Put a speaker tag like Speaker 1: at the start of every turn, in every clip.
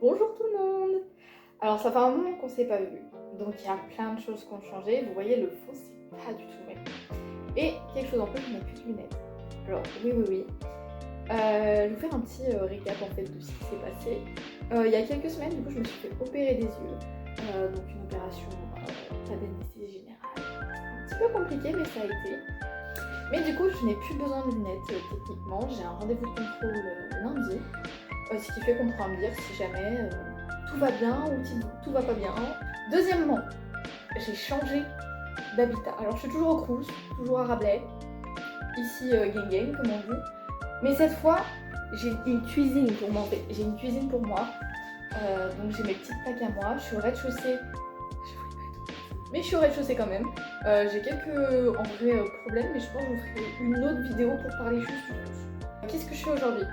Speaker 1: Bonjour tout le monde. Alors ça fait un moment qu'on s'est pas vu, donc il y a plein de choses qui ont changé. Vous voyez, le fond c'est pas du tout le même. Et quelque chose en plus, je n'ai plus de lunettes. Alors oui. Je vais vous faire un petit récap en fait de ce qui s'est passé. Il y a quelques semaines, du coup, je me suis fait opérer des yeux. Donc une opération pas d'anesthésie générale. Un petit peu compliqué, mais ça a été. Mais du coup, je n'ai plus besoin de lunettes techniquement. J'ai un rendez-vous de contrôle lundi. Ce qui fait qu'on pourra me dire si jamais tout va bien ou si tout va pas bien. Deuxièmement, j'ai changé d'habitat. Alors je suis toujours au Crous, toujours à Rabelais, ici gang comme on dit. Mais cette fois, j'ai une cuisine pour moi en fait. J'ai une cuisine pour moi. Donc j'ai mes petites plaques à moi. Je suis au rez-de-chaussée. Mais je suis au rez-de-chaussée quand même. J'ai quelques en vrai problèmes, mais je pense que je vous ferai une autre vidéo pour parler juste du Crous. Qu'est-ce que je fais aujourd'hui?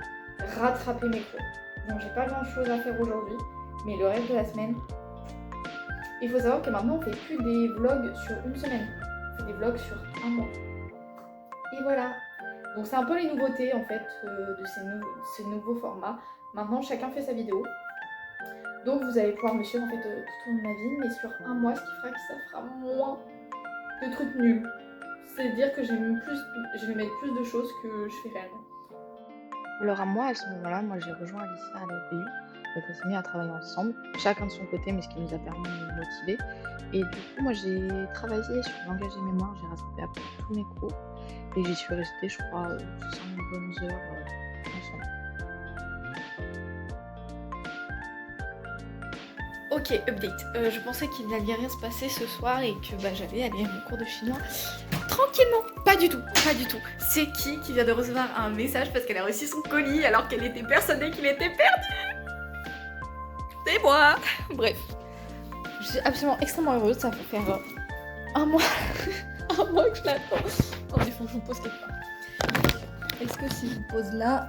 Speaker 1: Rattraper mes cours. Donc j'ai pas grand chose à faire aujourd'hui, mais le reste de la semaine, il faut savoir que maintenant on fait plus des vlogs sur une semaine, on fait des vlogs sur un mois. Et voilà. Donc c'est un peu les nouveautés en fait de ces nouveaux formats. Maintenant chacun fait sa vidéo. Donc vous allez pouvoir me suivre en fait tout au long de ma vie, mais sur un mois, ce qui fera que ça fera moins de trucs nuls. C'est-à-dire que je vais mettre plus de choses que je fais réellement.
Speaker 2: Alors à moi, à ce moment-là, j'ai rejoint Alicia à la FBU, donc on s'est mis à travailler ensemble, chacun de son côté, mais ce qui nous a permis de nous motiver. Et du coup, moi j'ai travaillé sur le langage et mémoire, j'ai rattrapé à peu près tous mes cours, et j'y suis restée, je crois, 100 bonnes heures ensemble.
Speaker 1: Ok, update. Je pensais qu'il n'allait rien se passer ce soir et que j'allais aller à mon cours de chinois tranquillement. Pas du tout. C'est qui vient de recevoir un message parce qu'elle a reçu son colis alors qu'elle était persuadée qu'il était perdu? C'est moi. Bref. Je suis absolument extrêmement heureuse. Ça fait faire un mois, un mois que je l'attends. Attendez, il faut que je vous pose quelque part. Est-ce que si je vous pose là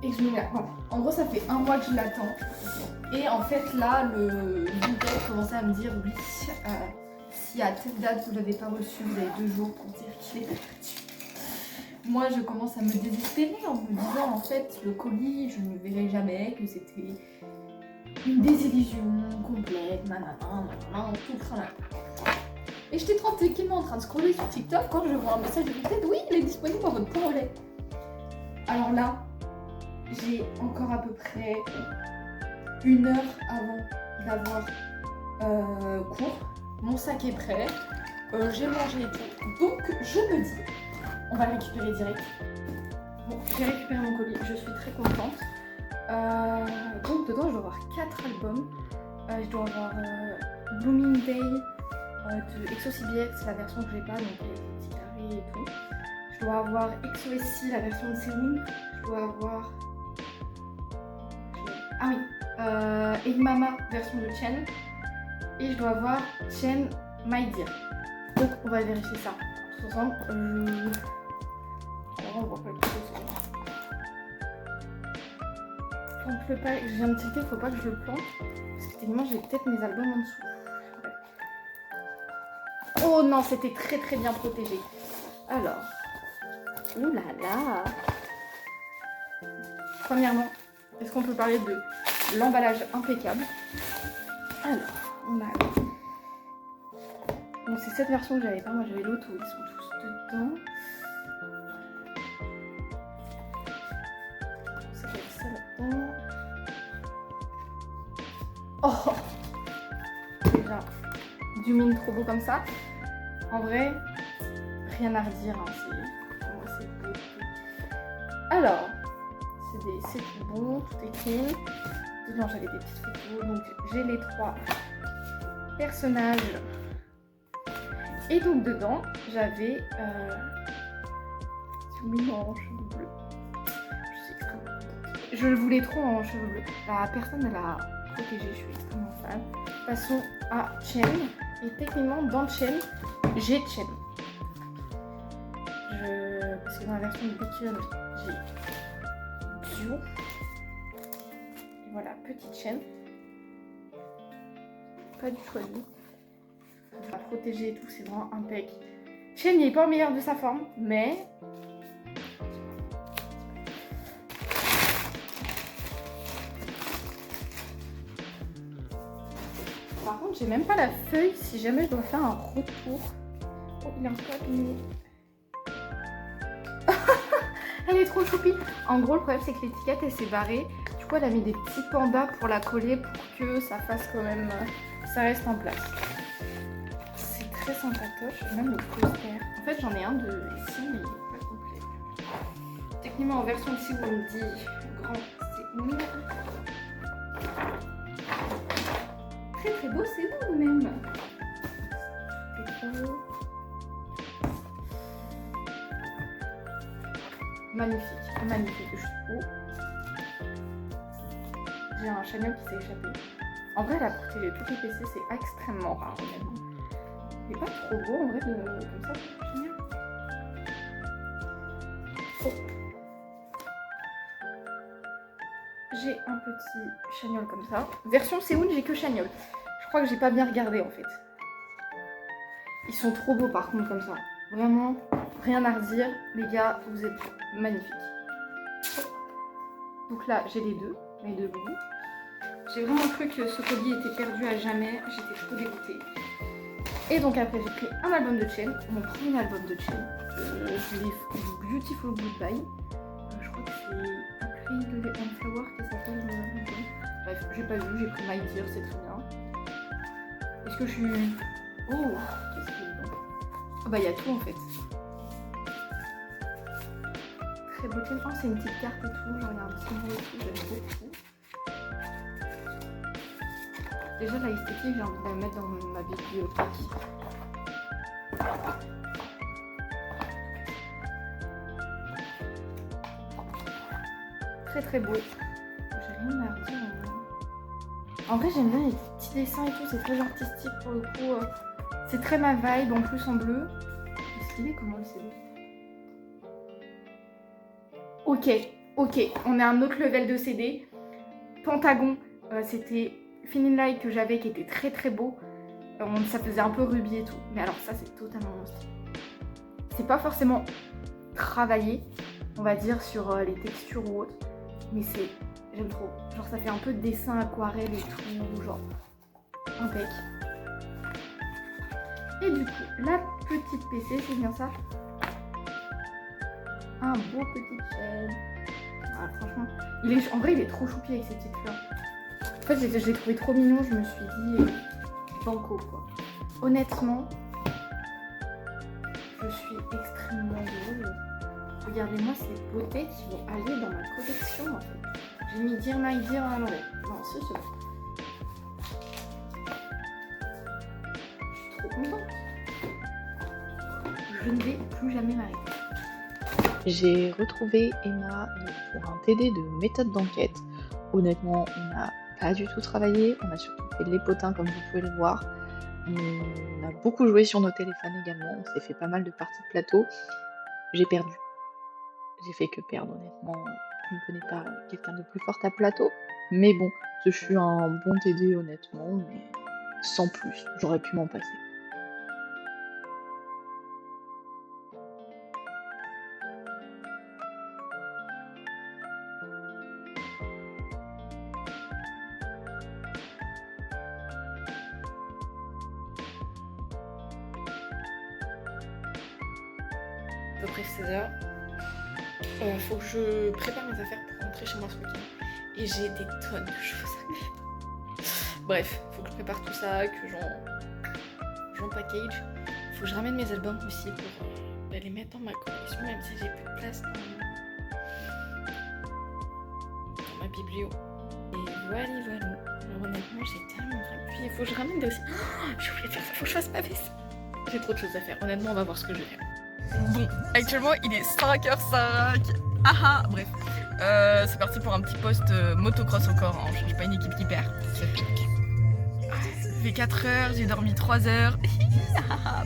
Speaker 1: et que je me mets là, voilà. En gros, ça fait un mois que je l'attends. Et en fait, là, le livreur commençait à me dire oui, si à telle date vous l'avez pas reçu, vous avez 2 jours pour dire qu'il est perdu. Moi, je commence à me désespérer en me disant en fait, le colis, je ne le verrai jamais, que c'était une désillusion complète, nanana, tout crâne. Et j'étais tranquillement en train de scroller sur TikTok quand je vois un message de peut-être oui, il est disponible dans votre point relais. Alors là, j'ai encore à peu près 1 heure avant d'avoir cours. Mon sac est prêt, j'ai mangé et tout. Donc je me dis, on va le récupérer direct. Bon, j'ai récupéré mon colis, je suis très contente. Donc dedans je dois avoir 4 albums. Je dois avoir Blooming Day de EXO-CBX, la version que j'ai pas, donc avec les petits carrés et tout. Je dois avoir EXO-SC, la version de Séoul. Je dois avoir... Ah oui, Egg Mama version de Chen. Et je dois avoir Chen My Dear. Donc on va vérifier ça tous ensemble. Alors, on voit pas le truc, plante le pas, je viens de tilter, faut pas que je le plante. Parce que techniquement j'ai peut-être mes albums en dessous. Ouais. Oh non, c'était très bien protégé. Alors, oulala. Premièrement, est-ce qu'on peut parler de l'emballage impeccable? Alors, on a... Donc c'est cette version que j'avais pas, moi j'avais l'autre où ils sont tous dedans. Ça va être ça là-dedans. Oh! Déjà, du mine trop beau comme ça. En vrai, rien à redire, hein, c'est beau. Alors, c'est tout bon, tout est clean. Dedans j'avais des petites photos, donc j'ai les 3 personnages. Et donc dedans j'avais mis en cheveux bleus. Je suis extrêmement contente. Je le voulais trop en cheveux bleus. La personne elle a protégé, je suis extrêmement fan. Passons à Chen. Et techniquement dans Chen, j'ai Chen. Parce que dans la version de Bacon, j'ai Duo. Et voilà, petite Chen. Pas du tout à lui. À protéger et tout, c'est vraiment impec. Chen n'est pas au meilleur de sa forme, mais contre, j'ai même pas la feuille si jamais je dois faire un retour. Oh, il est un peu abîmé. Elle est trop choupie. En gros, le problème, c'est que l'étiquette, elle s'est barrée. Du coup, elle a mis des petits pandas pour la coller pour que ça fasse quand même... ça reste en place. C'est très sympatoche. Même le poster. En fait, j'en ai un de ici, mais il est pas complet. Techniquement, en version ici, où on me dit grand, c'est mignon. Très très beau, c'est beau même. C'est beau. Magnifique, magnifique, juste beau. J'ai un Chanel qui s'est échappé. En vrai, la protéger toutes les PC, c'est extrêmement rare, honnêtement. Il est pas trop beau en vrai, comme ça, c'est génial. Oh. J'ai un petit Chanel comme ça. Version Séoul, j'ai que Chanel. Je crois que j'ai pas bien regardé en fait. Ils sont trop beaux par contre comme ça. Vraiment, rien à redire. Les gars, vous êtes magnifiques. Donc là, j'ai les deux bouts. J'ai vraiment cru que ce colis était perdu à jamais. J'étais trop dégoûtée. Et donc après, j'ai pris un album de Chen. Mon premier album de Chen. Je l'ai fait Beautiful Goodbye. Je crois que c'est April and Flower qui s'appelle. Bref, j'ai pas vu. J'ai pris My Dear, c'est très bien. Est-ce que je suis... Oh, qu'est-ce qu'il y a dedans? Ah bah il y a tout en fait. Très beau Chen. Oh, c'est une petite carte et tout. Genre il y a un petit mot et tout. J'aime beaucoup. Déjà la esthétique, j'ai envie de la mettre dans ma bibliothèque. Très très beau. J'ai rien à redire. En vrai j'aime bien les petits dessins et tout, c'est très artistique pour le coup. C'est très ma vibe, en plus en bleu. C'est stylé comment le CD. Ok, on est à un autre level de CD. Pentagon, c'était Feeling Like que j'avais qui était très très beau. Ça faisait un peu rubis et tout. Mais alors ça c'est totalement mon style. C'est pas forcément travaillé, on va dire, sur les textures ou autres. Mais c'est... J'aime trop. Genre ça fait un peu de dessin aquarelle et tout. Genre impec. Et du coup, la petite PC, c'est bien ça. Un beau petit chaîne. Ah, franchement, en vrai il est trop choupi avec ses petites fleurs. En fait, je l'ai trouvé trop mignon, je me suis dit banco quoi. Honnêtement, je suis extrêmement heureuse. Regardez-moi ces beautés qui vont aller dans ma collection en fait. J'ai mis Dear My Dear à l'envers. Non, c'est bon. Je suis trop contente. Je ne vais plus jamais m'arrêter.
Speaker 2: J'ai retrouvé Emma pour un TD de méthode d'enquête. Honnêtement, on n'a pas du tout travaillé, on a surtout fait les potins comme vous pouvez le voir. On a beaucoup joué sur nos téléphones également, on s'est fait pas mal de parties de plateau. J'ai perdu. J'ai fait que perdre honnêtement. Je ne connais pas quelqu'un de plus fort à plateau. Mais bon, ce fut un bon TD honnêtement, mais sans plus, j'aurais pu m'en passer.
Speaker 1: À peu près 16h. Faut que je prépare mes affaires pour rentrer chez moi ce week-end. Et j'ai des tonnes de choses à mettre. Bref, faut que je prépare tout ça, que j'en package. Faut que je ramène mes albums aussi pour les mettre dans ma collection, même si j'ai plus de place dans ma biblio. Et voilà. Alors, honnêtement, j'ai tellement de... Puis il faut que je ramène aussi... Oh, j'ai oublié de faire ça, faut que je fasse ma vaisselle. J'ai trop de choses à faire. Honnêtement, on va voir ce que je vais faire. Bon, actuellement il est 5h05. Bref. C'est parti pour un petit post motocross encore. On change pas une équipe qui perd. Ça pique. Ça fait 4h, j'ai dormi 3h.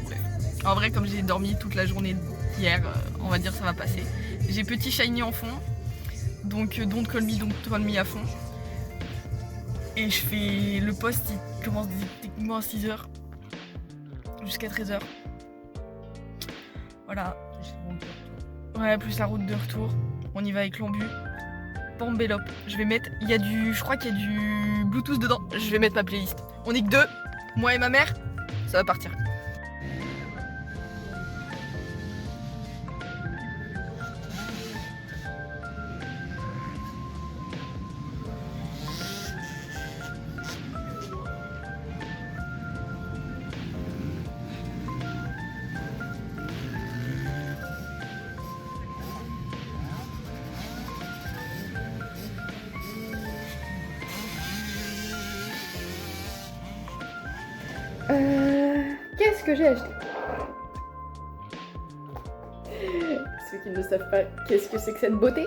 Speaker 1: Bref. En vrai, comme j'ai dormi toute la journée hier, on va dire ça va passer. J'ai petit shiny en fond. Donc don't call me à fond. Et je fais le post, il commence techniquement à 6h. Jusqu'à 13h. Voilà. Ouais, plus la route de retour. On y va avec l'ambu. Pambelop. Je vais mettre. Je crois qu'il y a du Bluetooth dedans. Je vais mettre ma playlist. On est que deux.
Speaker 3: Moi et ma mère, ça va partir.
Speaker 1: Qu'est-ce que j'ai acheté? Ceux qui ne savent pas qu'est-ce que c'est que cette beauté,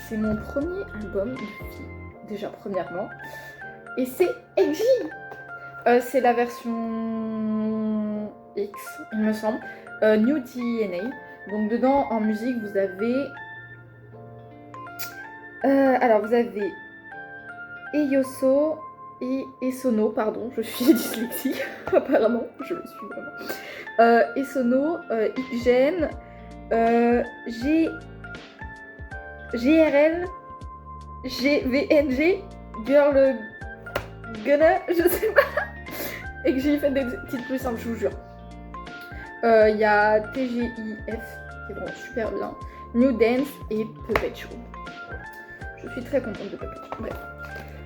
Speaker 1: c'est mon premier album de filles, déjà premièrement, et c'est XG. C'est la version X, il me semble, New DNA. Donc dedans, en musique, vous avez... alors, vous avez Eyoso et Esono, pardon, je suis dyslexique, apparemment, je le suis vraiment. Esono, Ikgen, GRL, GVNG, Girl Gunna, je sais pas, et que j'ai fait des titres plus simples, je vous jure. Il y a TGIF, qui est vraiment super bien, New Dance et Puppet Show. Je suis très contente de Puppet Show, bref.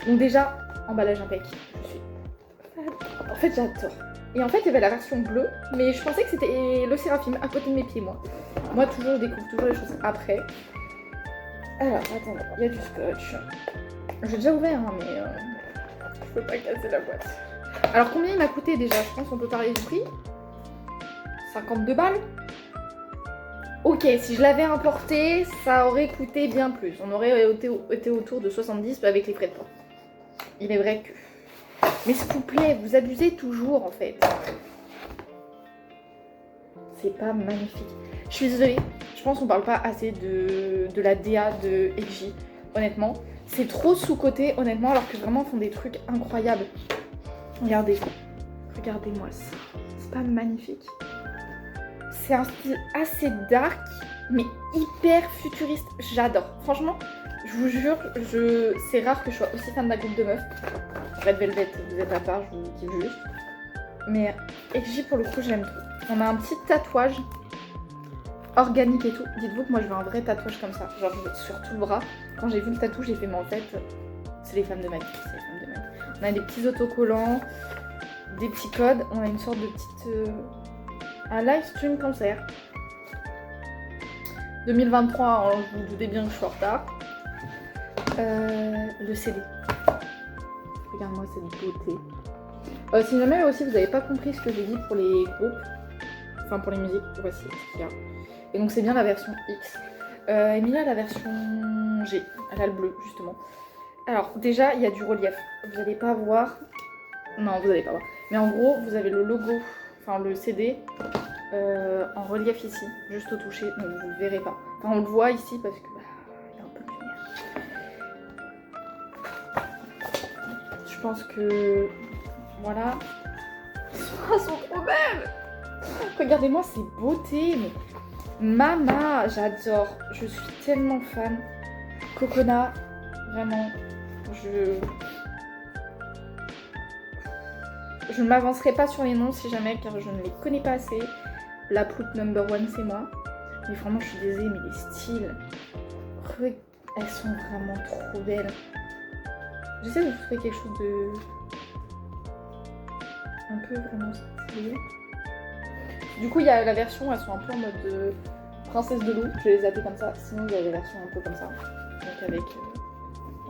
Speaker 1: Donc déjà, emballage impec, je suis fan. En fait, j'adore. Et en fait, il y avait la version bleue, mais je pensais que c'était le Séraphim à côté de mes pieds, moi. Moi, toujours, je découvre toujours les choses après. Alors, attendez, il y a du scotch. J'ai déjà ouvert, hein, mais je peux pas casser la boîte. Alors, combien il m'a coûté déjà? Je pense qu'on peut parler du prix. 52 balles. Ok, si je l'avais importé, ça aurait coûté bien plus. On aurait été autour de 70 avec les frais de port. Il est vrai que... Mais s'il vous plaît, vous abusez toujours en fait. C'est pas magnifique. Je suis désolée, je pense qu'on parle pas assez de la DA de XG, honnêtement. C'est trop sous-coté, honnêtement, alors que vraiment ils font des trucs incroyables. Regardez. Regardez-moi ça. C'est pas magnifique. C'est un style assez dark, mais hyper futuriste. J'adore. Franchement, je vous jure, c'est rare que je sois aussi fan d'un groupe de meufs. Red Velvet, vous êtes à part, je vous kiffe juste. Mais XG, pour le coup, je l'aime trop. On a un petit tatouage organique et tout. Dites-vous que moi, je veux un vrai tatouage comme ça, genre sur tout le bras. Quand j'ai vu le tatou, j'ai fait, mais en fait, c'est les femmes de ma vie. C'est les femmes de ma vie. On a des petits autocollants, des petits codes. On a une sorte de petite... un live stream concert. 2023, hein, vous vous doutez bien que je suis en retard. Le CD. Regarde-moi cette beauté. Si jamais aussi vous n'avez pas compris ce que j'ai dit pour les groupes, enfin pour les musiques, voici ce qu'il y a. Et donc c'est bien la version X. Emilia a la version G, elle a le bleu justement. Alors déjà il y a du relief, vous n'allez pas voir, non vous n'allez pas voir, mais en gros vous avez le logo, enfin le CD en relief ici, juste au toucher, donc vous ne le verrez pas. Enfin on le voit ici parce que il y a un peu de lumière. Je pense que voilà. Elles sont trop belles. Regardez-moi ces beautés. Mais... Mama, j'adore. Je suis tellement fan. Cocona, vraiment. Je ne m'avancerai pas sur les noms si jamais, car je ne les connais pas assez. La ploute number one, c'est moi. Mais vraiment, je suis désolée, mais les styles, elles sont vraiment trop belles. J'essaie de vous trouver quelque chose de... un peu vraiment stylé. Du coup, il y a la version, elles sont un peu en mode princesse de loup. Je les ai appelées comme ça. Sinon, il y a des versions un peu comme ça. Donc avec...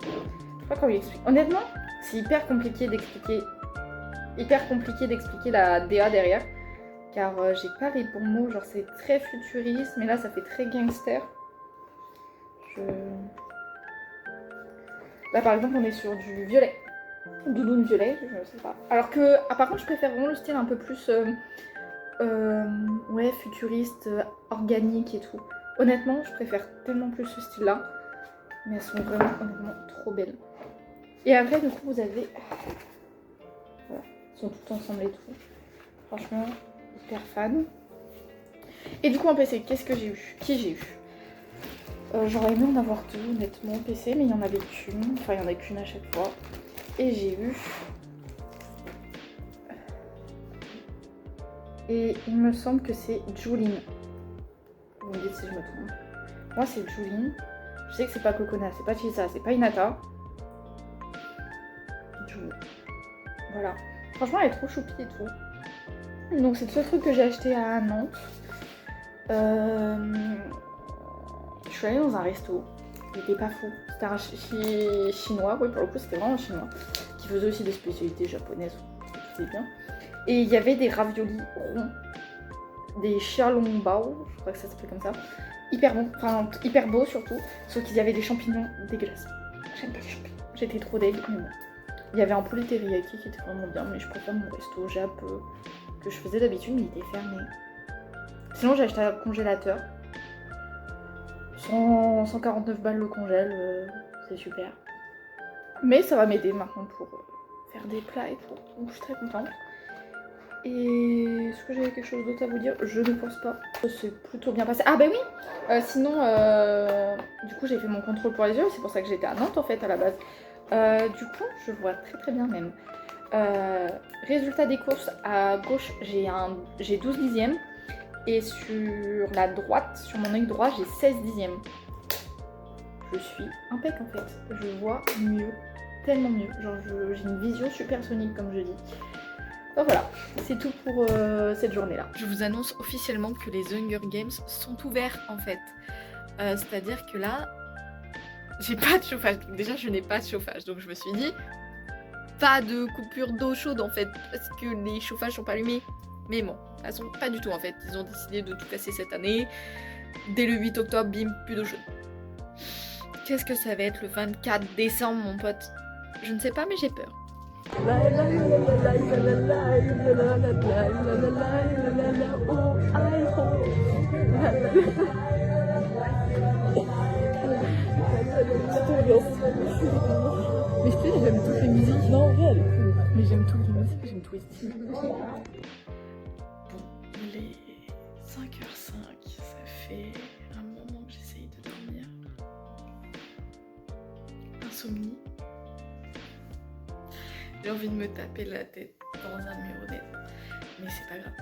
Speaker 1: je sais pas comment l'expliquer. Honnêtement, c'est hyper compliqué d'expliquer la DA derrière. Car j'ai pas les bons mots. Genre, c'est très futuriste. Mais là, ça fait très gangster. Là, par exemple, on est sur du violet. Doudoune violet, je sais pas. Alors que, par contre, je préfère vraiment le style un peu plus... ouais, futuriste, organique et tout. Honnêtement, je préfère tellement plus ce style-là. Mais elles sont vraiment, honnêtement, trop belles. Et après, du coup, vous avez... Voilà, elles sont toutes ensemble et tout. Franchement, hyper fan. Et du coup, en PC, qu'est-ce que j'ai eu? Qui j'ai eu? J'aurais aimé en avoir deux, honnêtement, PC, mais il n'y en avait qu'une. Enfin, il n'y en a qu'une à chaque fois. Et j'ai eu... Et il me semble que c'est Julin. Vous me dites si je me trompe. Moi c'est Julin. Je sais que c'est pas Kokona, c'est pas Chisa, c'est pas Hinata. Julin. Voilà. Franchement elle est trop choupie et tout. Donc c'est le seul truc que j'ai acheté à Nantes. Je suis allée dans un resto. Il était pas fou. C'était un chinois, oui pour le coup c'était vraiment un chinois. Qui faisait aussi des spécialités japonaises. Tout est bien. Et il y avait des raviolis ronds. Des xiaolongbao, je crois que ça s'appelle comme ça. Hyper bon, enfin hyper beau surtout. Sauf qu'il y avait des champignons dégueulasses. J'aime pas les champignons. J'étais trop dégueu, mais bon. Il y avait un poulet teriyaki qui était vraiment bien, mais je préfère mon resto Jap que je faisais d'habitude, mais il était fermé. Sinon j'ai acheté un congélateur. 149 balles le congèle, c'est super. Mais ça va m'aider maintenant pour faire des plats et tout, donc je suis très contente. Et est-ce que j'avais quelque chose d'autre à vous dire? Je ne pense pas. C'est plutôt bien passé. Ah bah oui sinon, du coup j'ai fait mon contrôle pour les yeux, c'est pour ça que j'étais à Nantes en fait à la base. Du coup je vois très très bien même. Résultat des courses, à gauche j'ai 12 dixièmes. Et sur la droite, sur mon œil droit, j'ai 16 dixièmes. Je suis impec en fait. Je vois mieux, tellement mieux. Genre j'ai une vision supersonique comme je dis. Donc voilà, c'est tout pour cette journée-là. Je vous annonce officiellement que les Hunger Games sont ouverts en fait. C'est-à-dire que là, j'ai pas de chauffage. Déjà, je n'ai pas de chauffage. Donc je me suis dit, pas de coupure d'eau chaude en fait, parce que les chauffages sont pas allumés. Mais bon, de toute façon, pas du tout en fait. Ils ont décidé de tout casser cette année. Dès le 8 octobre, bim, plus d'eau chaude. Qu'est-ce que ça va être le 24 décembre, mon pote? Je ne sais pas, mais j'ai peur. Mais je sais, j'aime toutes les musiques. Non, ouais, elle est cool. Mais j'aime toutes les musiques, j'aime tous les styles. Bon, il est 5h05, ça fait un moment que j'essaye de dormir. Insomnie. J'ai envie de me taper la tête dans un mur honnêtement, mais c'est pas grave.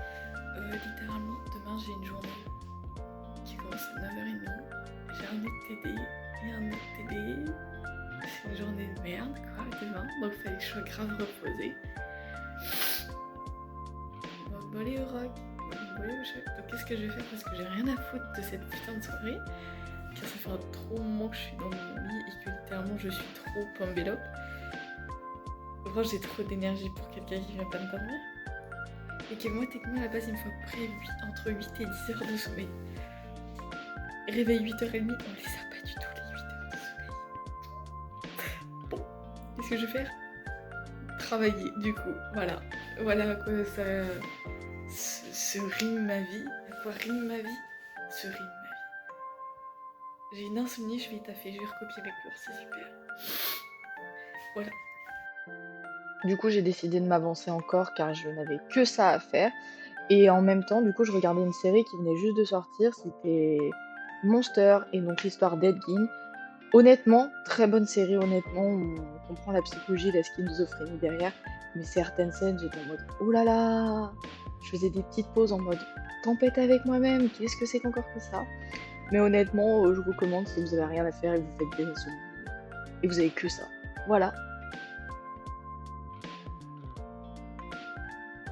Speaker 1: Littéralement, demain j'ai une journée qui commence à 9h30. J'ai un autre TD et un autre TD. C'est une journée de merde quoi demain, donc il fallait que je sois grave reposée. On va voler au rock, on va voler au choc. Donc qu'est-ce que je vais faire parce que j'ai rien à foutre de cette putain de soirée. Car ça fait un trop moment que je suis dans mon lit et que littéralement je suis trop pambélope. Moi j'ai trop d'énergie pour quelqu'un qui vient pas me dormir. Et que moi techniquement à la base il me faut à peu près entre 8 et 10 heures de sommeil. Réveil 8h30, on les a pas du tout les 8 heures de sommeil. Bon, qu'est-ce que je vais faire? Travailler du coup, voilà. Voilà à quoi ça se rime ma vie. À quoi rime ma vie? Se rime ma vie. J'ai une insomnie, je vais taffer, je vais recopier mes cours, c'est super. Voilà.
Speaker 2: Du coup, j'ai décidé de m'avancer encore car je n'avais que ça à faire. Et en même temps, du coup, je regardais une série qui venait juste de sortir. C'était Monster et donc l'histoire d'Edgin. Honnêtement, très bonne série, honnêtement. On comprend la psychologie, la schizophrénie derrière. Mais certaines scènes, j'étais en mode oh là là. Je faisais des petites pauses en mode tempête avec moi-même. Qu'est-ce que c'est qu'encore que ça? Mais honnêtement, je vous recommande si vous avez rien à faire et que vous faites des insomnies. Et vous avez que ça. Voilà.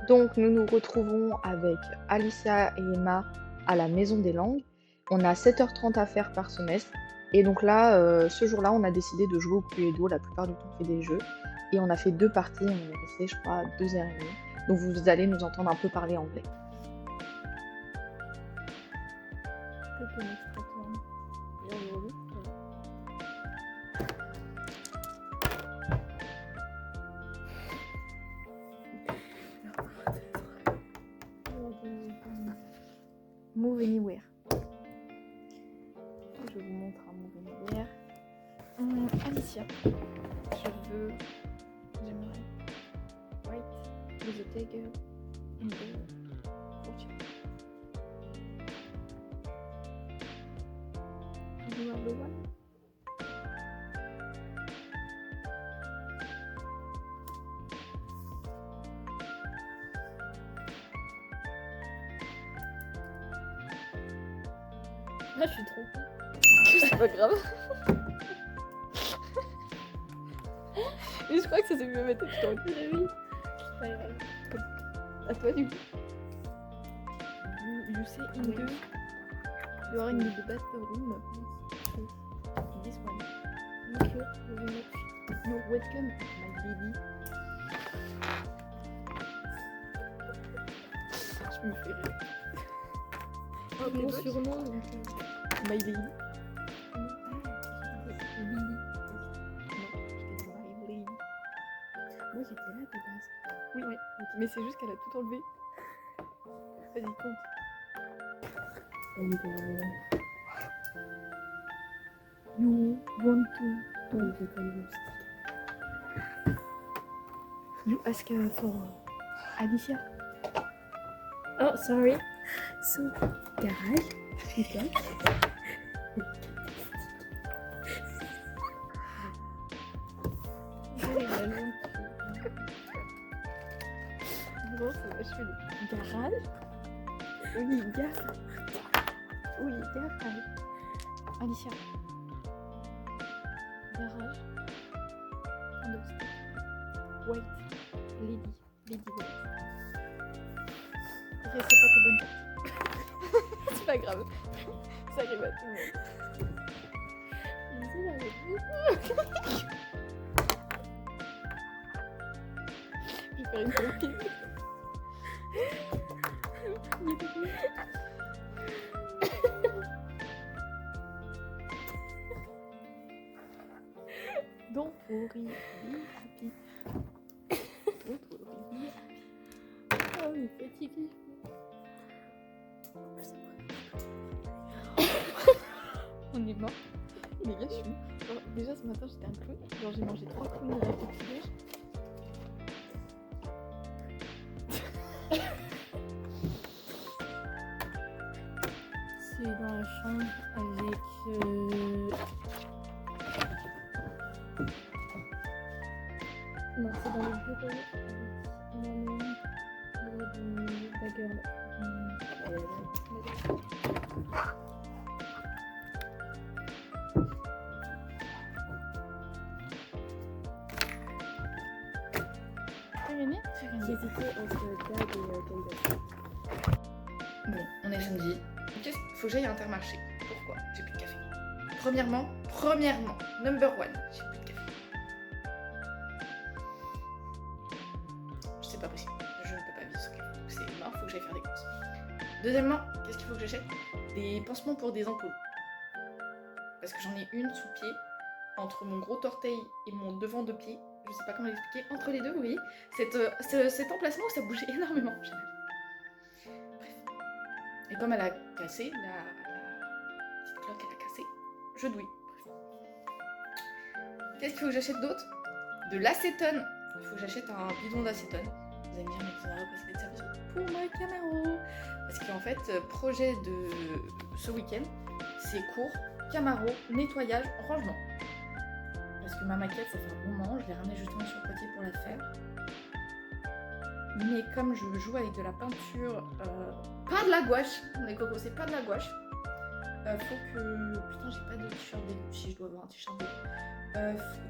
Speaker 2: Donc nous nous retrouvons avec Alicia et Emma à la Maison des Langues. On a 7h30 à faire par semestre. Et donc là, ce jour-là, on a décidé de jouer au Cluedo. La plupart du temps, on fait des jeux. Et on a fait 2 parties. On est resté, je crois, 2h30. Donc vous allez nous entendre un peu parler anglais.
Speaker 1: Move Anywhere. Je vous montre un Move Anywhere. Alicia. J'aimerais White with a dagger in the fortune. You are the one. Là, je suis trop con.
Speaker 3: C'est pas grave. Mais je crois que ça s'est mieux mettre putain.
Speaker 1: Oui. C'est pas grave.
Speaker 3: À toi du coup.
Speaker 1: You say in the... You are in the bathroom. This one. Thank you very much. You're welcome, my baby.
Speaker 3: Je me fais rire.
Speaker 1: Oh, mon surnom, donc...
Speaker 3: My baby.
Speaker 1: Moi j'étais là de base.
Speaker 3: Oui, oui. Mais c'est juste qu'elle a tout enlevé. Vas-y, compte.
Speaker 1: You want to do the converse. You ask for Alicia. Oh, sorry. So, garage, feedback.
Speaker 3: Bon, je fais le
Speaker 1: Garage. Oui, garage. Oui, garage. Alicia. Garage. Understand. Wait. Lady. Lady wait. Ok, c'est pas tes bonnes cartes.
Speaker 3: C'est pas grave. Ça arrive à tout le monde. Je vais faire une copine.
Speaker 1: Don't worry, be happy. Don't worry, be happy. Oh, mes petits bijoux.
Speaker 3: On est mort. Les gars, je suis mort. Genre, déjà ce matin j'étais un clown. Genre j'ai mangé 3 clowns à la petit déj.
Speaker 1: C'est dans la chambre avec non, c'est dans le bureau avec moi-même et la girl.
Speaker 2: J'hésitais entre Dad et Kaido.
Speaker 4: Bon, on est samedi. Faut que j'aille à Intermarché. Pourquoi? J'ai plus de café. Premièrement, number one, j'ai plus de café. C'est pas possible. Je ne peux pas vivre sans café. Donc c'est mort, faut que j'aille faire des courses. Deuxièmement, qu'est-ce qu'il faut que j'achète? Des pansements pour des ampoules. Parce que j'en ai une sous pied, entre mon gros orteil et mon devant de pied. Je sais pas comment l'expliquer. Entre les deux, vous voyez, cet emplacement où ça bougeait énormément. J'ai mal. Bref. Et comme elle a cassé, la petite cloque elle a cassé, je douille. Bref. Qu'est-ce qu'il faut que j'achète d'autre? De l'acétone. Il faut que j'achète un bidon d'acétone. Vous allez me dire, mais tu n'auras pas de service pour ma Camaro. Parce qu'en fait, projet de ce week-end, c'est cours, Camaro, nettoyage, rangement. Parce que ma maquette, ça fait un moment, je l'ai ramenée justement sur le côté pour la faire. Mais comme je joue avec de la peinture, pas de la gouache, les cocos, c'est pas de la gouache. Faut que... Putain, j'ai pas de t-shirt d'élu, si je dois avoir un t-shirt d'élu.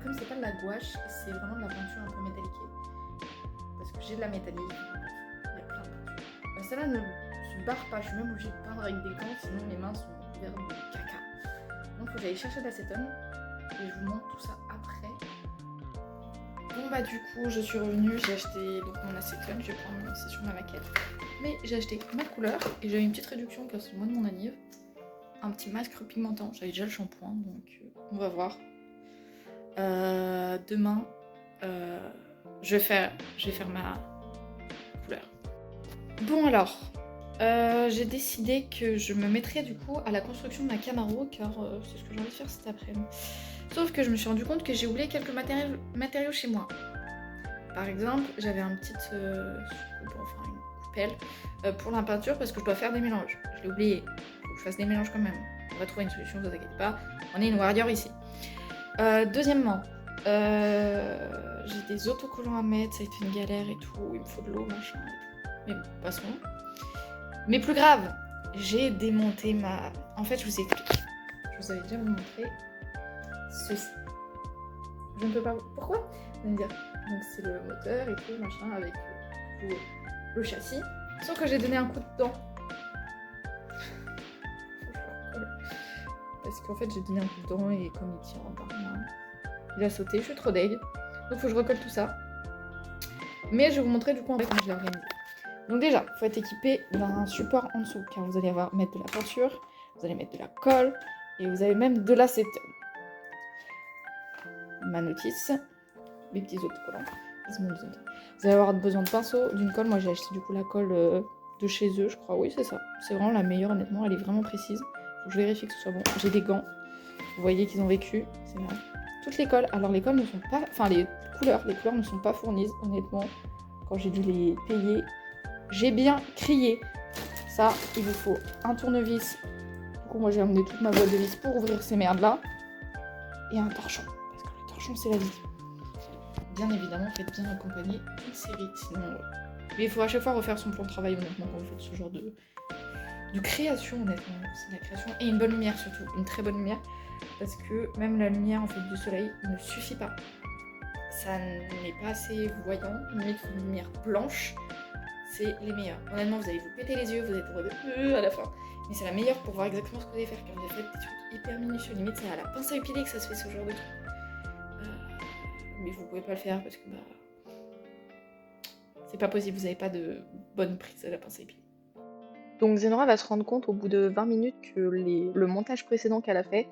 Speaker 4: Comme c'est pas de la gouache, c'est vraiment de la peinture un peu métalliquée. Parce que j'ai de la métallique, bref, il y a plein de peintures. Celle-là ne se barre pas, je suis même obligée de peindre avec des gants, sinon mes mains sont couvertes de caca. Donc faut que j'aille chercher de l'acétone. Et je vous montre tout ça après. Bon bah du coup je suis revenue, j'ai acheté donc mon acétone, je vais prendre c'est sur ma maquette. Mais j'ai acheté ma couleur et j'ai eu une petite réduction car c'est le mois de mon anniv. Un petit masque repigmentant, j'avais déjà le shampoing donc on va voir. Demain je vais faire ma couleur. Bon alors, j'ai décidé que je me mettrais du coup à la construction de ma Camaro car c'est ce que j'ai envie de faire cet après-midi. Sauf que je me suis rendu compte que j'ai oublié quelques matériaux chez moi. Par exemple, j'avais une petite une coupelle pour la peinture parce que je dois faire des mélanges. Je l'ai oublié, faut que je fasse des mélanges quand même. On va trouver une solution, ne vous inquiétez pas. On est une warrior ici. Deuxièmement, j'ai des autocollants à mettre, ça a été une galère et tout. Il me faut de l'eau, machin et tout. Mais bon, passons. Mais plus grave, j'ai démonté ma... En fait, je vous explique. Je vous avais déjà montré ceci. Je ne peux pas... Pourquoi? Vous allez me dire. Donc c'est le moteur et tout, machin, avec le châssis. Sauf que j'ai donné un coup de dent. Parce qu'en fait, j'ai donné un coup de dent et comme il tient en bas, il a sauté. Je suis trop deg. Donc faut que je recolle tout ça. Mais je vais vous montrer du coup en fait comment je l'ai organisé. Donc déjà, il faut être équipé d'un support en dessous, car vous allez mettre de la peinture, vous allez mettre de la colle, et vous avez même de l'acétone. Ma notice, mes petits autocollants. Vous allez avoir besoin de pinceau, d'une colle. Moi j'ai acheté du coup la colle de chez eux, je crois. Oui, c'est ça. C'est vraiment la meilleure, honnêtement. Elle est vraiment précise. Faut que je vérifie que ce soit bon. J'ai des gants. Vous voyez qu'ils ont vécu. C'est vrai. Toutes les colles. Alors les colles ne sont pas... Enfin, les couleurs ne sont pas fournies, honnêtement. Quand j'ai dû les payer, j'ai bien crié. Ça, il vous faut un tournevis. Du coup, moi j'ai emmené toute ma boîte de vis pour ouvrir ces merdes-là. Et un torchon. Parce que le torchon, c'est la vie. Bien évidemment, faites bien accompagner une série. Sinon... Mais il faut à chaque fois refaire son plan de travail, honnêtement, quand vous faites ce genre de création, honnêtement. C'est de la création. Et une bonne lumière, surtout. Une très bonne lumière. Parce que même la lumière, en fait, du soleil ne suffit pas. Ça n'est pas assez voyant. Limite, une lumière blanche, c'est les meilleurs. Honnêtement, vous allez vous péter les yeux, vous êtes à la fin. Mais c'est la meilleure pour voir exactement ce que vous allez faire. Car vous avez fait des trucs hyper minutieux. Limite, c'est à la pince à épiler que ça se fait ce genre de truc. Mais vous pouvez pas le faire parce que c'est pas possible, vous avez pas de bonne prise à la pince à épiler.
Speaker 2: Donc Zenora va se rendre compte au bout de 20 minutes que le montage précédent qu'elle a fait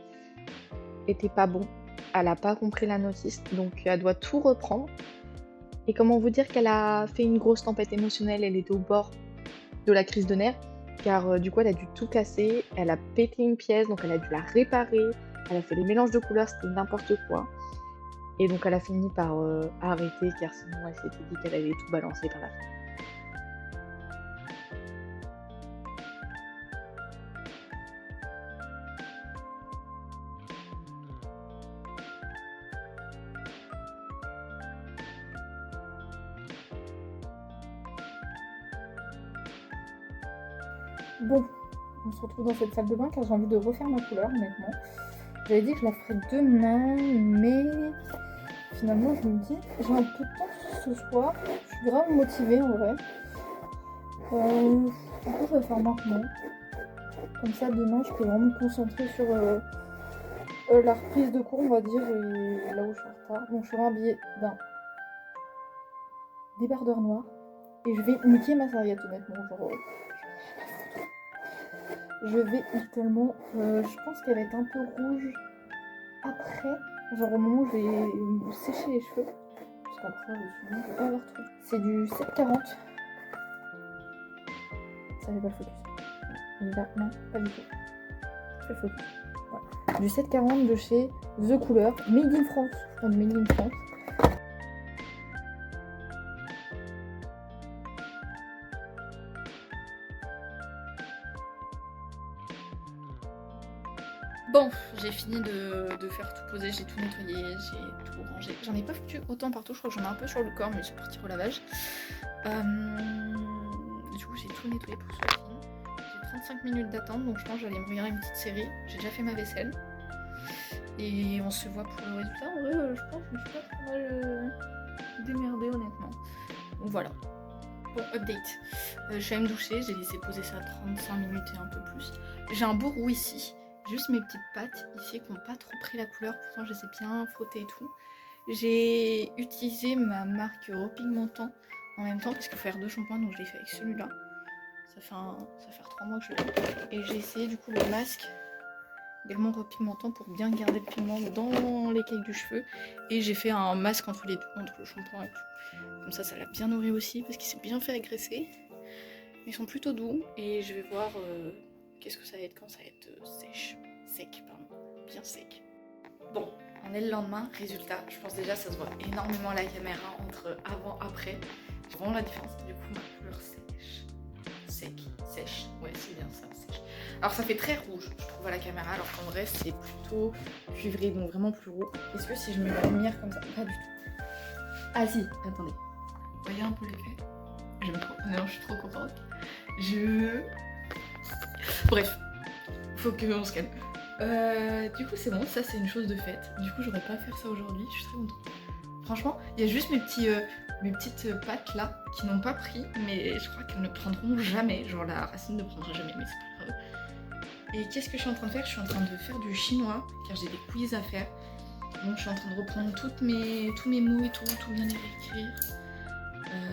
Speaker 2: était pas bon. Elle a pas compris la notice, donc elle doit tout reprendre. Et comment vous dire qu'elle a fait une grosse tempête émotionnelle, elle était au bord de la crise de nerfs, car du coup elle a dû tout casser, elle a pété une pièce, donc elle a dû la réparer, elle a fait les mélanges de couleurs, c'était n'importe quoi. Et donc elle a fini par arrêter, car sinon elle s'était dit qu'elle allait tout balancer par la fin.
Speaker 3: Bon, on se retrouve dans cette salle de bain car j'ai envie de refaire ma couleur, honnêtement. J'avais dit que je la ferais demain, mais finalement je me dis, j'ai un peu de temps ce soir, je suis grave motivée en vrai. Du coup je vais faire maintenant. Comme ça demain je peux vraiment me concentrer sur la reprise de cours, on va dire, et là où je suis en retard. Donc je serai habillée d'un débardeur noir et je vais niquer ma serviette, honnêtement, genre... Je vais littéralement, je pense qu'elle va être un peu rouge après, genre au moment où je vais me sécher les cheveux. Parce qu'après, sinon, je vais pas avoir trop. C'est du 740. Ça fait pas le focus. Il est là, non, pas du tout. Je fais le focus. Voilà. Du 740 de chez The Couleur, Made in France. Enfin, du Made in France.
Speaker 4: Bon, j'ai fini de faire tout poser, j'ai tout nettoyé, j'ai tout rangé. J'en ai pas foutu autant partout, je crois que j'en ai un peu sur le corps, mais je vais partir au lavage. Du coup, j'ai tout nettoyé pour ce film. J'ai 35 minutes d'attente, donc je pense que j'allais me regarder une petite série. J'ai déjà fait ma vaisselle. Et on se voit pour le résultat. En vrai, je pense que je me suis pas trop mal démerdée, honnêtement. Donc voilà. Bon, update. Je suis allée me doucher, j'ai laissé poser ça 35 minutes et un peu plus. J'ai un beau roux ici. Juste mes petites pattes ici qui n'ont pas trop pris la couleur, pourtant je les ai bien frottées et tout. J'ai utilisé ma marque repigmentant en même temps parce qu'il faut faire 2 shampoings, donc je l'ai fait avec celui-là. Ça fait 3 mois que je l'ai. Et j'ai essayé du coup le masque également repigmentant pour bien garder le pigment dans l'écaille du cheveu. Et j'ai fait un masque entre les deux, entre le shampoing et tout. Comme ça l'a bien nourri aussi parce qu'il s'est bien fait agresser. Mais ils sont plutôt doux et je vais voir... qu'est-ce que ça va être quand ça va être sec, bien sec. Bon, on est le lendemain, résultat, je pense déjà ça se voit énormément à la caméra entre avant, après. Je vois la différence, du coup ma couleur sèche, ouais c'est bien ça, sèche. Alors ça fait très rouge, je trouve à la caméra, alors qu'en vrai c'est plutôt cuivré, donc vraiment plus roux. Est-ce que si je mets la lumière comme ça, pas du tout. Ah si, attendez, vous voyez un peu l'effet? J'aime trop, non je suis trop contente. Bref, faut qu'on se calme. Du coup c'est bon, ça c'est une chose de faite. Du coup j'aurais pas à faire ça aujourd'hui, je suis très contente. Franchement, il y a juste mes petites pattes là qui n'ont pas pris, mais je crois qu'elles ne prendront jamais. Genre la racine ne prendra jamais, mais c'est pas grave. Et qu'est-ce que je suis en train de faire? Je suis en train de faire du chinois, car j'ai des quiz à faire. Donc je suis en train de reprendre tous mes mots et tout bien les réécrire.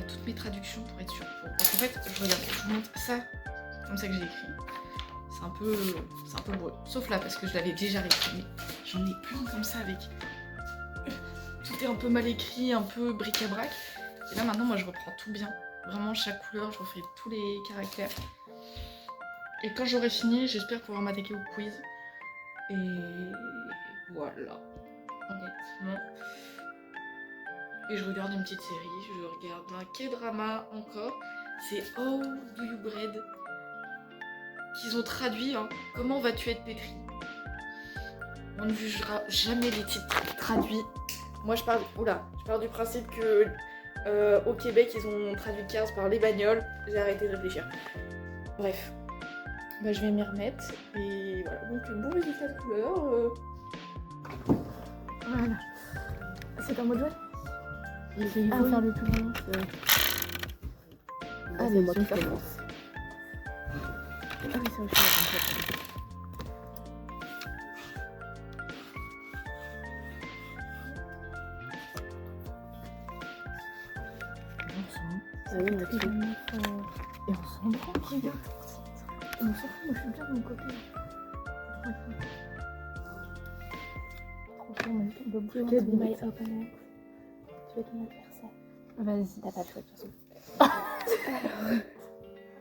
Speaker 4: Toutes mes traductions pour être sûre. Parce qu'en fait, je vous montre ça, comme ça que j'ai écrit. C'est un peu brut. Sauf là, parce que je l'avais déjà réécrit. Mais j'en ai plein comme ça avec... Tout est un peu mal écrit, un peu bric-à-brac. Et là maintenant, moi je reprends tout bien. Vraiment, chaque couleur, je refais tous les caractères. Et quand j'aurai fini, j'espère pouvoir m'attaquer au quiz. Et voilà, honnêtement. Et je regarde une petite série, je regarde un K-drama encore. C'est How Do You Bread qu'ils ont traduit, hein. Comment vas-tu être pétri? On ne jugera jamais les titres traduits. Moi je pars du principe que au Québec ils ont traduit Cars par les bagnoles. J'ai arrêté de réfléchir. Bref. Bah, je vais m'y remettre et voilà, donc bon résultat de couleur.
Speaker 3: Voilà. C'est un mot de jouet.
Speaker 2: Il
Speaker 3: Il faut faire le plus grand.
Speaker 2: Allez, moi qui commence.
Speaker 3: Ah oui, c'est vrai.
Speaker 2: Ah oui, moi aussi.
Speaker 3: Et on s'en branle, regarde. On s'en fout, moi je suis bien de mon côté. Trop bien, mon Bob Dylan.
Speaker 2: Tu veux
Speaker 3: Tu
Speaker 2: ton anniversaire?
Speaker 3: Vas-y.
Speaker 2: T'as pas le choix de toute façon.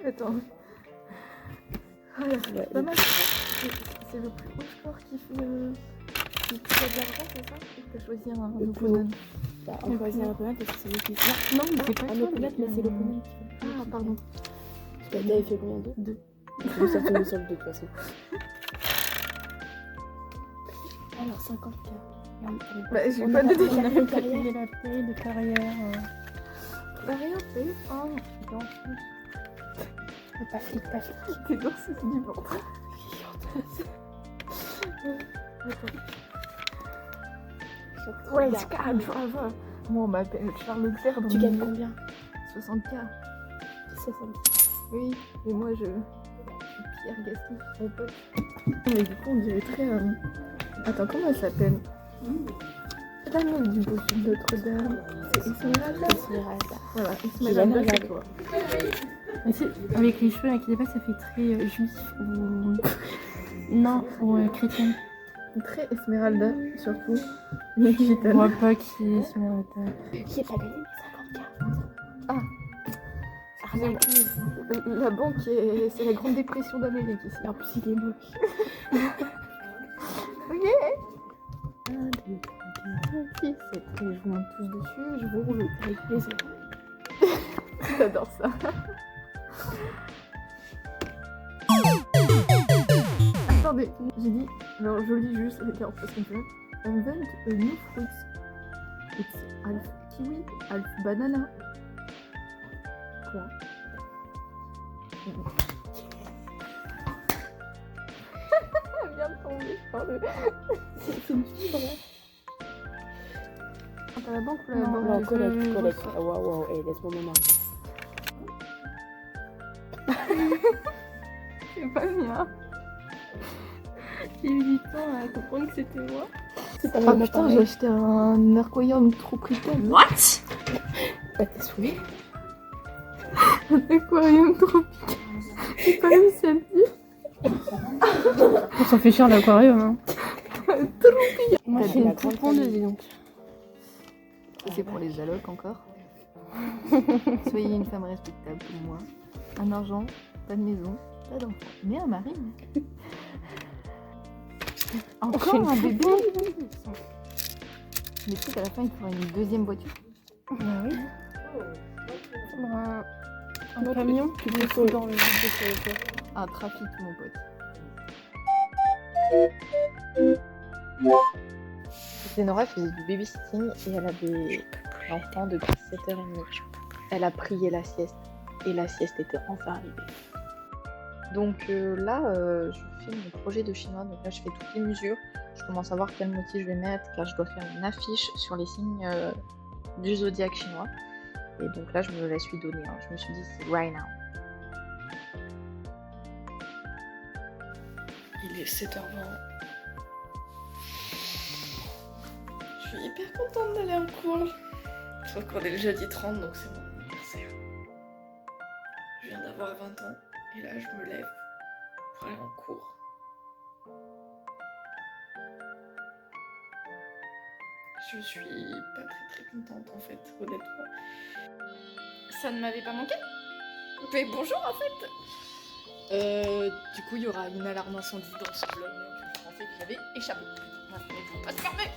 Speaker 3: Attends. Voilà,
Speaker 2: Ouais,
Speaker 3: pas mal. C'est le plus haut score qui fait qui fait de l'argent, c'est ça? Et t'as choisi un
Speaker 2: Le plus
Speaker 3: opponent.
Speaker 2: Bah, on choisit un opponent parce que c'est lui qui fait.
Speaker 3: Non, mais c'est pas
Speaker 2: Un
Speaker 3: toi,
Speaker 2: opponent, mais c'est l'opponent qui fait.
Speaker 3: Ah, pardon.
Speaker 2: T'avais fait combien? 2?
Speaker 3: 2.
Speaker 2: Je me sortais sur le 2 de toute façon. Alors 50K.
Speaker 3: Bah, j'ai
Speaker 2: On
Speaker 3: pas
Speaker 2: a
Speaker 3: de
Speaker 2: pas- on a fait
Speaker 3: délire.
Speaker 2: une carrière.
Speaker 3: Il a fait de carrière. T'as rien fait? Oh, non.
Speaker 2: Pas flic.
Speaker 3: T'es danseuse du ventre. Ouais, c'est calme, ça va. Moi, on m'appelle Charles Leclerc dans
Speaker 2: Tu
Speaker 3: le
Speaker 2: gagnes
Speaker 3: milieu.
Speaker 2: combien?
Speaker 3: 60K.
Speaker 2: 60.
Speaker 3: Oui, et moi, je suis Pierre Gaston, mon pote. Mais du coup, on dirait très... Attends, comment elle s'appelle? La meuf du beau sud Notre-Dame. C'est Esmeralda.
Speaker 2: Esmeralda.
Speaker 3: Voilà,
Speaker 2: J'ai
Speaker 3: Esmeralda,
Speaker 2: jamais
Speaker 3: c'est toi. Mais avec les cheveux là, qui dépassent, ça fait très juif ou... Non, ou chrétien. Très Esmeralda, surtout. Mais gitane. Moi pas qui est Esmeralda.
Speaker 2: J'ai pas gagné mes 50K.
Speaker 3: Ah.
Speaker 2: Arnaque.
Speaker 3: La banque, c'est la Grande Dépression d'Amérique ici.
Speaker 2: En plus, il est moche.
Speaker 3: Ok. 1, 2, 3, 4, 5, 6, 7. Et je vous monte tous dessus, je vous roule avec plaisir. J'adore ça. Attendez, j'ai dit, alors je lis juste avec un parce qu'on peut. Invent a new fruit. It's half kiwi, half banana. Quoi? Elle vient de tomber par le...
Speaker 2: C'est une fibre là.
Speaker 3: T'as la banque ou la
Speaker 2: Non,
Speaker 3: banque?
Speaker 2: non, collecte. Waouh, hey, laisse-moi mon argent.
Speaker 3: C'est pas le mien. J'ai eu du temps à comprendre que c'était moi.
Speaker 2: C'est pas
Speaker 3: Ah
Speaker 2: vraiment
Speaker 3: putain,
Speaker 2: pareil.
Speaker 3: j'ai acheté un aquarium trop pritel.
Speaker 4: What?
Speaker 2: Bah, t'es saoulé.
Speaker 3: Un aquarium tropical. J'ai pas réussi à le dire. On s'en fait cher l'aquarium. Hein.
Speaker 2: Moi, je suis une poupondeuse, dis donc.
Speaker 3: Ça, c'est pour les allocs encore. Soyez une femme respectable comme moi. Un argent, pas de maison, pas d'enfant, mais un mari. Encore un bébé. Mais tu sais qu'à la fin, il faudra une deuxième voiture.
Speaker 2: Bah oui.
Speaker 3: Un
Speaker 2: camion qui
Speaker 3: peut
Speaker 2: peut dans le vide de
Speaker 3: Un trafic, mon pote. Nora faisait du babysitting et elle avait l'enfant depuis 7h30. Elle a prié la sieste et la sieste était enfin arrivée.
Speaker 2: Donc là, je fais mon projet de chinois. Donc là, je fais toutes les mesures. Je commence à voir quel motif je vais mettre car je dois faire une affiche sur les signes du zodiaque chinois. Et donc là, je me la suis donnée. Je me suis dit, c'est right now.
Speaker 1: Il est 7h20. Je suis hyper contente d'aller en cours. Sauf qu'on est le jeudi 30, donc c'est mon anniversaire. Je viens d'avoir 20 ans et là je me lève pour aller en cours. Je suis pas très contente en fait, honnêtement. Ça ne m'avait pas manqué. Mais bonjour en fait. Du coup il y aura une alarme incendie dans ce vlog. Je pensais que j'avais échappé. Ma fenêtre va pas se fermer.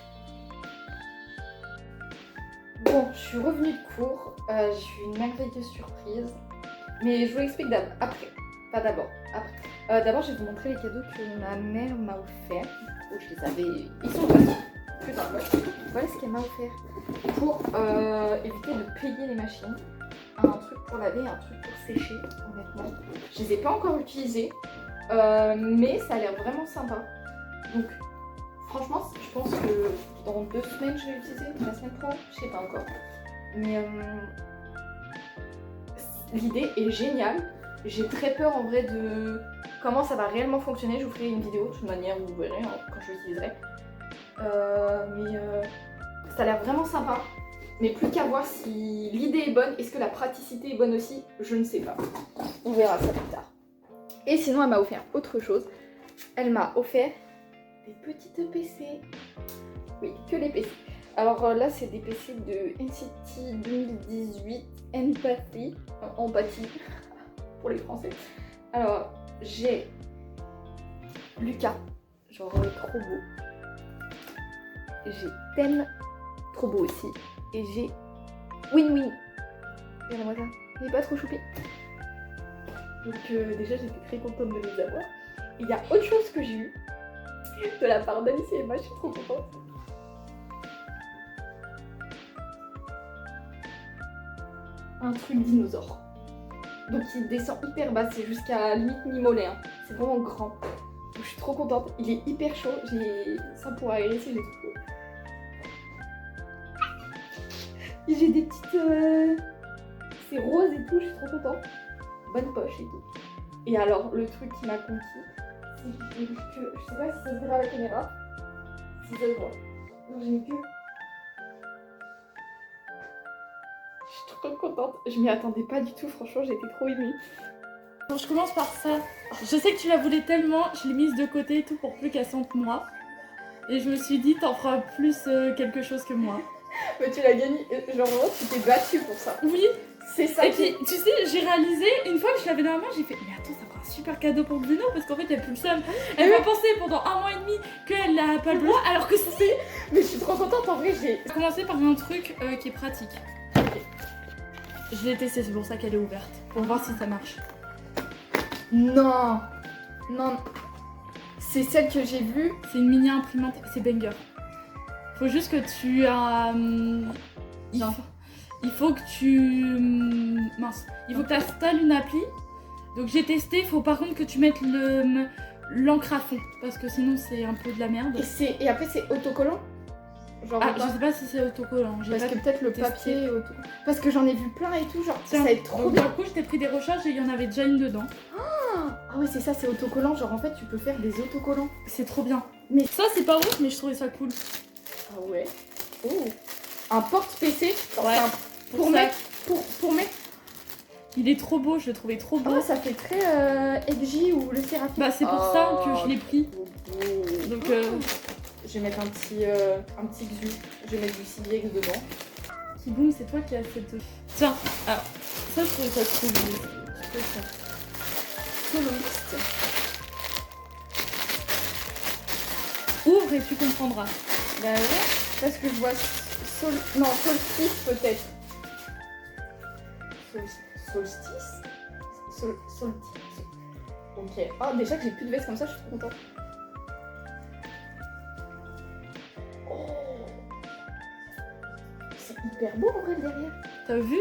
Speaker 3: Bon, je suis revenue de cours, j'ai eu une merveilleuse surprise, mais je vous l'explique après, pas d'abord, après. D'abord, je vais vous montrer les cadeaux que ma mère m'a offert. Oh, je les avais, ils sont partis. Putain, voilà ce qu'elle m'a offert pour éviter de payer les machines. Un truc pour laver, un truc pour sécher, honnêtement. Je les ai pas encore utilisés, mais ça a l'air vraiment sympa. Donc, franchement, je pense que dans 2 semaines, je vais l'utiliser. La semaine pro, je sais pas encore. Mais l'idée est géniale. J'ai très peur en vrai de comment ça va réellement fonctionner. Je vous ferai une vidéo de toute manière, vous verrez quand je l'utiliserai. Ça a l'air vraiment sympa. Mais plus qu'à voir si l'idée est bonne. Est-ce que la praticité est bonne aussi? Je ne sais pas. On verra ça plus tard. Et sinon, elle m'a offert autre chose. Elle m'a offert des petites PC. Oui, que les PC. Alors là, c'est des PC de NCT 2018 Empathy. Empathie pour les Français. Alors, j'ai Lucas, genre trop beau. J'ai Ten, trop beau aussi. Et j'ai Win-Win. Regardez-moi ça, il est pas trop choupi. Donc déjà, j'étais très contente de les avoir. Il y a autre chose que j'ai eu de la part d'Alice et Emma, je suis trop contente. Un truc dinosaure. Donc il descend hyper bas, c'est jusqu'à limite mi-mollet. C'est vraiment grand. Donc je suis trop contente. Il est hyper chaud. J'ai ça pour aérer si j'ai tout chaud. Et j'ai des petites... C'est rose et tout, je suis trop contente. Bonne poche et tout. Et alors, le truc qui m'a conquis, c'est que je sais pas si ça se verra à la caméra. Si ça se voit. Donc j'ai une queue. Je suis trop contente. Je m'y attendais pas du tout, franchement, j'étais trop émue.
Speaker 5: Bon, je commence par ça. Je sais que tu la voulais tellement, je l'ai mise de côté et tout pour plus qu'elle sente moi. Et je me suis dit, t'en feras plus quelque chose que moi.
Speaker 3: Mais tu l'as gagné, genre vraiment, tu t'es battue pour ça.
Speaker 5: Oui.
Speaker 3: C'est ça.
Speaker 5: Et puis, tu sais, j'ai réalisé, une fois que je l'avais dans la main, j'ai fait, mais attends, ça fera un super cadeau pour Bruno, parce qu'en fait, elle pue le seum. Elle m'a pensé pendant 1 mois et demi qu'elle n'a pas le droit, alors que c'est...
Speaker 3: Mais je suis trop contente, en vrai, j'ai...
Speaker 5: On va commencer par un truc qui est pratique. Je l'ai testé, c'est pour ça qu'elle est ouverte, pour voir si ça marche.
Speaker 3: Non. Non. C'est celle que j'ai vue.
Speaker 5: C'est une mini imprimante, c'est banger. Faut juste que tu as... il faut que tu... mince. Il faut que tu installes une appli. Donc j'ai testé, faut par contre que tu mettes l'encre à fond. Parce que sinon c'est un peu de la merde.
Speaker 3: Et après c'est autocollant. Genre
Speaker 5: Ah, je sais pas si c'est autocollant.
Speaker 3: Parce que peut-être le
Speaker 5: testé.
Speaker 3: papier est autocollant. Parce que j'en ai vu plein et tout, genre
Speaker 5: Tiens,
Speaker 3: ça va être trop
Speaker 5: donc,
Speaker 3: bien.
Speaker 5: Du coup, je t'ai pris des recharges et il y en avait déjà une dedans.
Speaker 3: Ah ouais, c'est ça, c'est autocollant. Genre en fait, tu peux faire des autocollants.
Speaker 5: C'est trop bien.
Speaker 3: Mais
Speaker 5: Ça, c'est pas ouf, mais je trouvais ça cool.
Speaker 3: ah ouais. Oh. Un porte-PC.
Speaker 5: Ouais.
Speaker 3: Pour
Speaker 5: ça.
Speaker 3: mettre. Pour mettre.
Speaker 5: Il est trop beau, je le trouvais trop beau.
Speaker 3: Oh, ça fait très Edgy ou le Seraphim.
Speaker 5: Bah, c'est pour ça que je l'ai pris. Donc,
Speaker 3: je vais mettre un petit Xu. Je vais mettre du Ciblix dedans.
Speaker 5: Kiboom, c'est toi qui as cette... Tiens, alors, ça, je trouvais ça trop beau. Je fais ça.
Speaker 3: Soloiste.
Speaker 5: Ouvre et tu comprendras.
Speaker 3: Bah ouais, parce que je vois non, solstice peut-être. Solstice. Solstice. Ok. Ah, déjà que j'ai plus de veste comme ça, je suis trop contente. Oh. C'est hyper beau en vrai le derrière.
Speaker 5: T'as vu?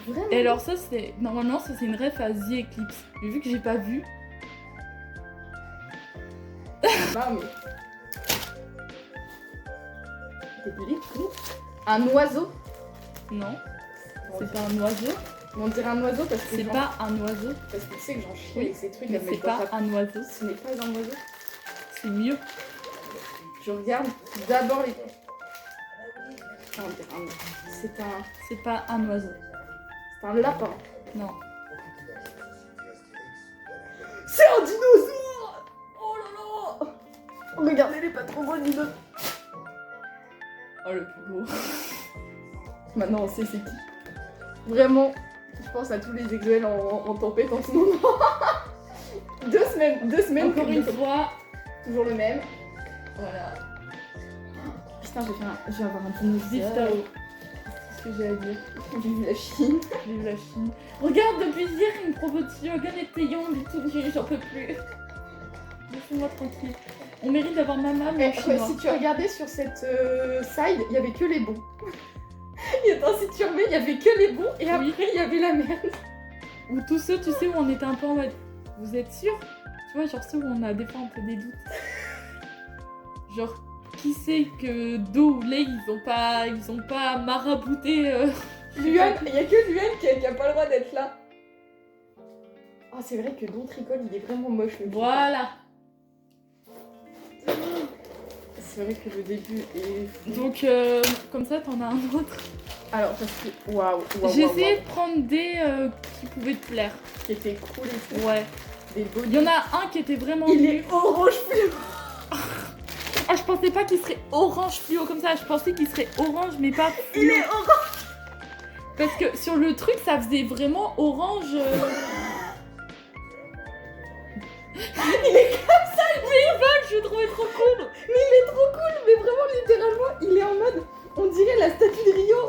Speaker 4: Vraiment.
Speaker 5: Et alors ça c'est... Normalement ça c'est une ref à The Eclipse. Mais vu que j'ai pas vu...
Speaker 4: Non mais... T'es un oiseau.
Speaker 5: Non, c'est pas un oiseau.
Speaker 4: On dirait un oiseau parce que
Speaker 5: C'est pas un oiseau.
Speaker 4: Parce que tu sais que j'en chie
Speaker 5: Oui,
Speaker 4: avec ces trucs.
Speaker 5: Mais
Speaker 4: là,
Speaker 5: c'est pas un oiseau.
Speaker 4: Ce n'est pas un oiseau.
Speaker 5: C'est mieux.
Speaker 4: Je regarde d'abord les...
Speaker 5: C'est pas un oiseau.
Speaker 4: C'est un lapin.
Speaker 5: Non.
Speaker 4: C'est un dinosaure. Oh là là. Regardez les pas trop gros dinosaures.
Speaker 5: Oh le plus beau.
Speaker 4: Maintenant on sait c'est qui. Vraiment, je pense à tous les exuels en tempête en ce moment. 2 semaines.
Speaker 5: Encore une fois,
Speaker 4: toujours le même. Voilà. Putain, je vais avoir un
Speaker 5: vive
Speaker 4: dinosaure.
Speaker 5: Tao. C'est ce que j'ai à dire.
Speaker 4: Vive la Chine.
Speaker 5: Vive la Chine. Regarde, depuis hier, il me provoque yoga et Taeyong et tout, j'en peux plus. Laissez-moi tranquille. On mérite d'avoir maman, mais
Speaker 4: Eh,
Speaker 5: chinois.
Speaker 4: si tu regardais sur cette side, il y avait que les bons. Et attends, si tu remets, il y avait que les bons et après il y avait la merde.
Speaker 5: Ou tous ceux, tu sais, où on était un peu en mode... Vous êtes sûrs? Tu vois, genre ceux où on a des fois un peu des doutes. Genre, qui sait que Do ou Lei, ils ont pas marabouté...
Speaker 4: Luan, il y a que Luan qui a pas le droit d'être là. Ah, c'est vrai que Don Tricole, il est vraiment moche le putain.
Speaker 5: Voilà.
Speaker 4: C'est vrai que le début est...
Speaker 5: Donc, comme ça, t'en as un autre.
Speaker 4: Alors, parce que... Waouh.
Speaker 5: J'ai essayé de prendre des qui pouvaient te plaire.
Speaker 4: Qui était cool et tout.
Speaker 5: Ouais.
Speaker 4: Des beaux...
Speaker 5: Il y en a un qui était vraiment...
Speaker 4: Il
Speaker 5: nul.
Speaker 4: est orange fluo.
Speaker 5: Ah, je pensais pas qu'il serait orange fluo comme ça. Je pensais qu'il serait orange, mais pas fluo.
Speaker 4: Il est orange.
Speaker 5: Parce que sur le truc, ça faisait vraiment orange.
Speaker 4: Il est comme ça.
Speaker 5: Je le trouvais trop cool.
Speaker 4: Mais il est trop cool. Mais vraiment, littéralement, il est en mode... On dirait la statue de Rio.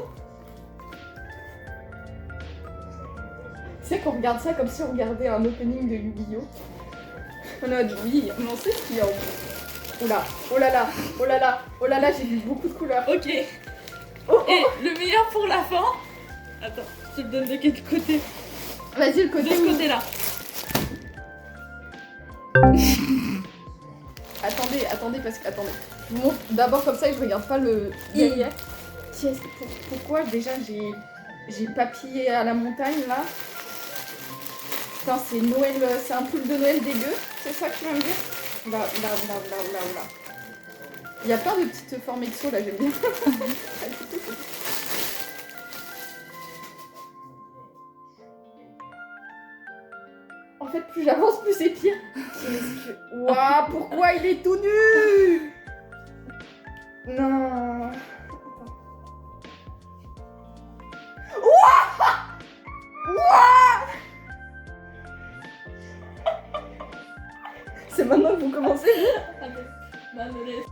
Speaker 4: Tu sais qu'on regarde ça comme si on regardait un opening de Yu-Gi-Oh! On a dit oui, mais on sait ce qu'il y a en plus. Oula, oh là là, oh là là, oh là là, j'ai vu beaucoup de couleurs.
Speaker 5: Ok.
Speaker 4: Oh, oh.
Speaker 5: Et le meilleur pour la fin. Attends, je te le donne de quel côté?
Speaker 4: Vas-y, le
Speaker 5: De
Speaker 4: côté
Speaker 5: ce
Speaker 4: où...
Speaker 5: côté-là.
Speaker 4: Attendez, parce que... Attendez. Je vous montre d'abord comme ça et je regarde pas le... derrière. Pourquoi déjà j'ai papillé à la montagne là? Putain, c'est Noël, c'est un pull de Noël dégueu, c'est ça que tu vas me dire? Là. Il y a plein de petites formes exo là, j'aime bien. En fait, plus j'avance, plus c'est pire. Waouh, pourquoi il est tout nu? Non. C'est maintenant que vous commencez.
Speaker 5: Bah, me laisse.